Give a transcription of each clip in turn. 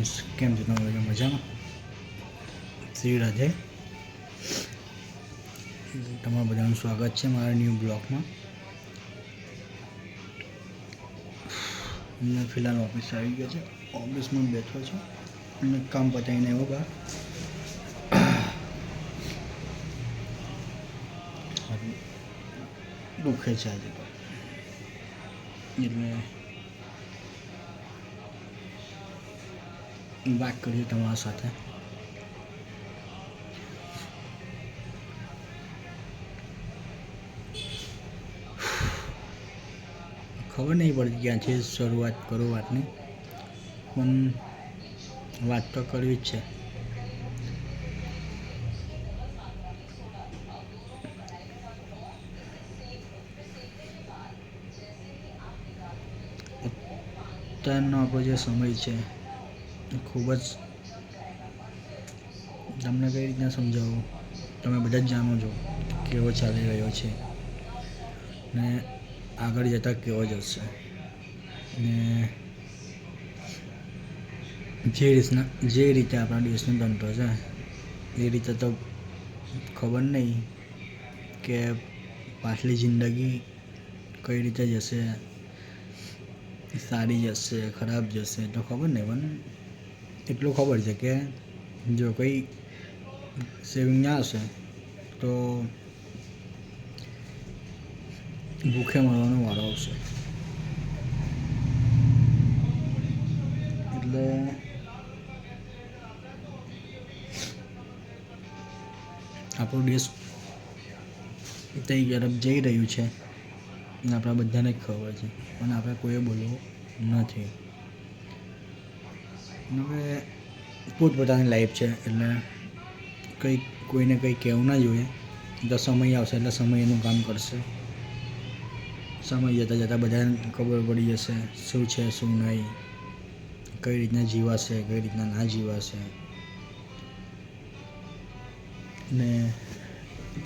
Friends, કેમ છો તમે બધા? મજામાં? શ્રી રાધે. તમારા બધાનું સ્વાગત છે મારા ન્યૂ બ્લોગમાં. મેં ફિલહાલ ઓફિસ આવી ગયો છે. ઓફિસમાં બેઠો છું અને કામ પતાવીને આવ્યો બહાર. દુખે છે આજે તો, એટલે વાત કરીએ તમારા સાથે. ખબર નહીં પડતી ક્યાંથી શરૂઆત કરું વાતની, પણ વાત તો કરવી જ છે. અત્યારનો આપણો જે સમય છે એ ખૂબ જ, તમને કઈ રીતના સમજાવું, તમે બધા જ જાણો છો કેવો ચાલી રહ્યો છે ને આગળ જતાં કેવો જશે. ને જે રીતે આપણા દેશનું તંત્ર છે એ રીતે તો ખબર નહીં કે પાછલી જિંદગી કઈ રીતે જશે, સારી જશે ખરાબ જશે તો ખબર નહીં, પણ એટલું ખબર છે કે જો કંઈ સેવિંગ ના હશે તો ભૂખે મરવાનો વારો આવશે. એટલે આપણો દેશ તે તરફ જઈ રહ્યું છે અને આપણા બધાને જ ખબર છે, પણ આપણે કોઈએ બોલવું નથી. હવે પોતપોતાની લાઈફ છે એટલે કોઈને કંઈ કહેવું ના જોઈએ. તો સમય આવશે એટલે સમય એનું કામ કરશે. સમય જતાં જતાં બધાને ખબર પડી જશે શું છે શું નહીં, કઈ રીતના જીવાશે કઈ રીતના ના જીવાશે. ને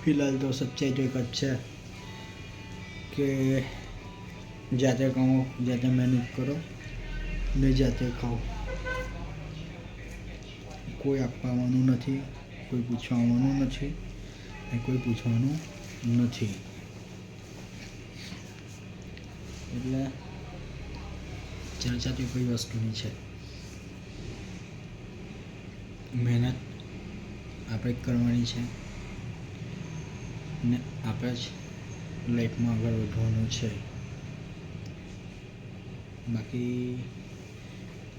ફિલહાલ તો સચ્ચાઈ તો એક જ છે કે જાતે કમાઓ, જાતે મહેનત કરો ને જાતે ખાઓ. કોઈ આપવાનું નથી, કોઈ પૂછવાનું નથી ને કોઈ પૂછવાનું નથી. એટલે ચર્ચા તો કોઈ વસ્તુની છે. મહેનત આપણે જ કરવાની છે ને આપણે જ લાઈફમાં આગળ વધવાનું છે. બાકી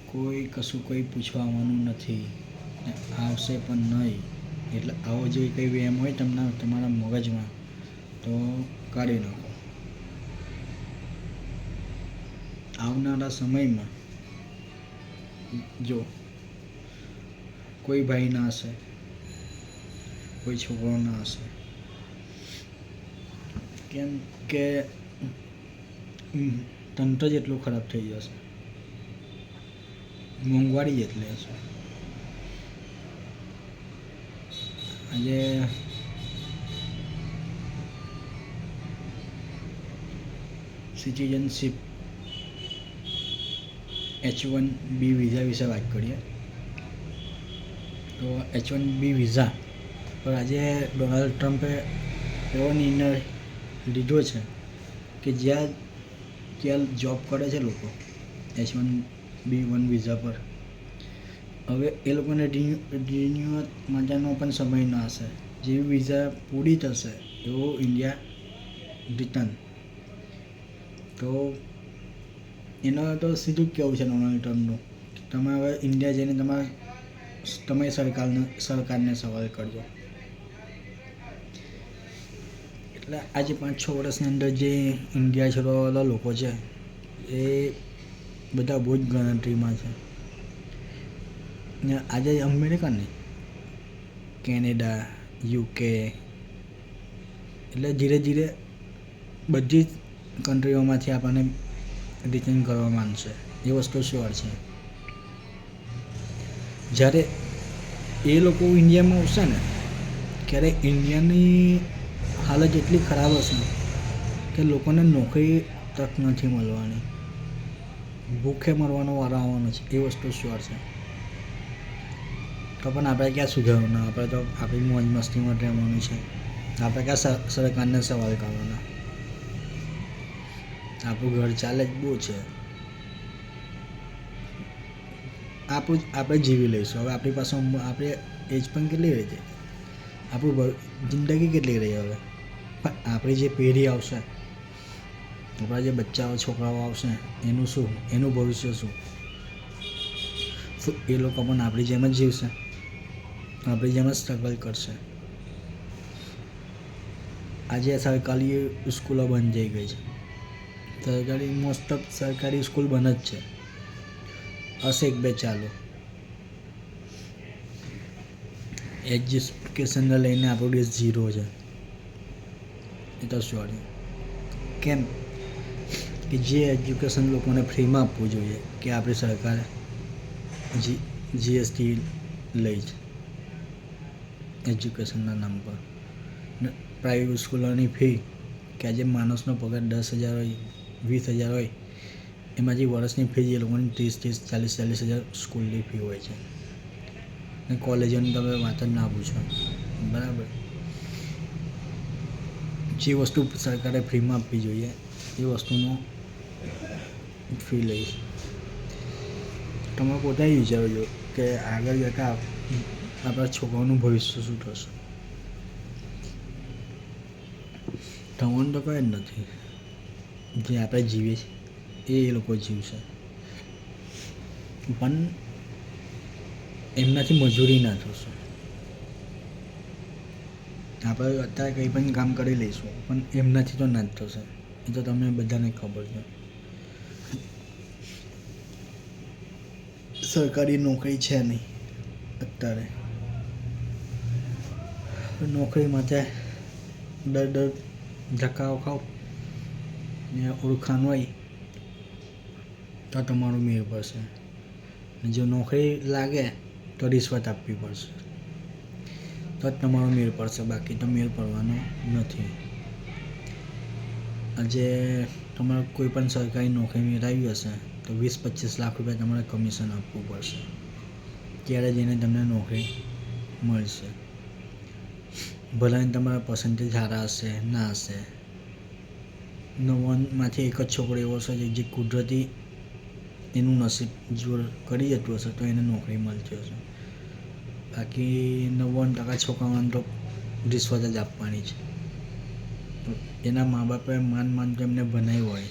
કોઈ પૂછવા આવવાનું નથી ને આવશે પણ નહીં. એટલે આવો જે કંઈ વહેમ હોય તમારા મગજમાં તો કાઢી નાખો. આવનારા સમયમાં જો કોઈ ભાઈ ના હશે, કોઈ છોકરો ના હશે, કેમ કે તંત્ર જ એટલું ખરાબ થઈ જશે, મોંઘવારી જેટલી હશે. આજે સિટીઝનશીપ H1B વિઝા વિશે વાત કરીએ તો H1B વિઝા પર આજે ડોનાલ્ડ ટ્રમ્પે એવો નિર્ણય લીધો છે કે જ્યાં જોબ કરે છે લોકો H1B1 વિઝા પર, હવે એ લોકોને રિન્યુ માટેનો પણ સમય ના હશે. જેવી વિઝા પૂરી થશે એવો ઇન્ડિયા રિટર્ન. તો એનો તો સીધું જ કહેવું છે ડોનાલ્ડ ટ્રમ્પનું, તમે હવે ઇન્ડિયા જઈને તમે સરકારને સવાલ કરજો. એટલે આજે 5-6 વર્ષની અંદર જે ઇન્ડિયા છોડવાવાળા લોકો છે એ બધા બહુ જ ગણતરીમાં છે. ને આજે અમેરિકા નહીં, કેનેડા, UK એટલે ધીરે ધીરે બધી જ કન્ટ્રીઓમાંથી આપણને રિટર્ન કરવા માંડશે. એ વસ્તુ શ્યોર છે. જ્યારે એ લોકો ઇન્ડિયામાં આવશે ને ત્યારે ઇન્ડિયાની હાલત એટલી ખરાબ હશે કે લોકોને નોકરી તક નથી મળવાની, ભૂખે મરવાનો વારો આવવાનો છે. એ વસ્તુ શ્યોર છે. તો પણ આપણે ક્યાં સુધારવાના? આપણે તો આપણી મોજ મસ્તીમાં રહેવાનું છે. આપણે ક્યાં સરકારને સવાલ કરવાના? આપણું ઘર ચાલે જ બહુ છે. આપણે જીવી લઈશું. હવે આપણી પાસે આપણે એજ પણ કેટલી રહી છે, આપણું જિંદગી કેટલી રહી હવે. પણ આપણી જે પેઢી આવશે, આપણા જે બચ્ચાઓ છોકરાઓ આવશે, એનું શું? એનું ભવિષ્ય શું? એ લોકો પણ આપણી જેમ જ જીવશે, આપણી જેમ જ સ્ટ્રગલ કરશે. આજે સરકારી સ્કૂલો બંધ થઈ ગઈ છે. મોસ્ટ ઓફ સરકારી સ્કૂલ બંધ જ છે. હશે એક બે ચાલુ. એજ્યુકેશનને લઈને આપણો દેશ ઝીરો છે. એ તો સોરી. કેમ કે જે એજ્યુકેશન લોકોને ફ્રીમાં આપવું જોઈએ, કે આપણી સરકાર જીએસટી લઈ છે એજ્યુકેશનના નામ પર. પ્રાઇવેટ સ્કૂલોની ફી, કે આજે માણસનો પગાર 10,000 હોય, 20,000 હોય, એમાંથી વર્ષની ફી એ લોકોની 30,000, 40,000 સ્કૂલની ફી હોય છે. ને કોલેજોની તમે વાત જ ના પૂછો. બરાબર. જે વસ્તુ સરકારે ફ્રીમાં આપવી જોઈએ એ વસ્તુનો ફી લઈશ. તમે પોતે વિચારજો કે આગળ જતાં આપણા છોકરાઓનું ભવિષ્ય શું થશે. થવાનું તો કંઈ જ નથી. જે આપણે જીવીએ છીએ એ લોકો જીવશે, પણ એમનાથી મજૂરી ના થશે. આપણે અત્યારે કંઈ પણ કામ કરી લઈશું, પણ એમનાથી તો ના જ થશે. એ તો તમને બધાને ખબર છે. સરકારી નોકરી છે નહીં અત્યારે. નોકરી માટે દર ધક્કાઓ ખાઓ ને ઓળખાણ હોય તો તમારું મેળ પડશે. જો નોકરી લાગે તો રિશ્વત આપવી પડશે, તો જ તમારો મેળ પડશે. બાકી તો મેળ પડવાનો નથી. આજે તમારે કોઈ પણ સરકારી નોકરી મેળવી હશે તો 20-25 લાખ રૂપિયા તમારે કમિશન આપવું પડશે, ત્યારે જઈને તમને નોકરી મળશે. ભલે તમારા પર્સન્ટેજ સારા હશે, ના હશે. 90માંથી એક જ છોકરો એવો હશે જે કુદરતી એનું નસીબ જોર કરી જતું હશે તો એને નોકરી મળતી હશે. બાકી 99% છોકરાઓને તો રિશ્વત જ આપવાની છે. એના મા બાપે માંડ એમને ભણાવ્યું હોય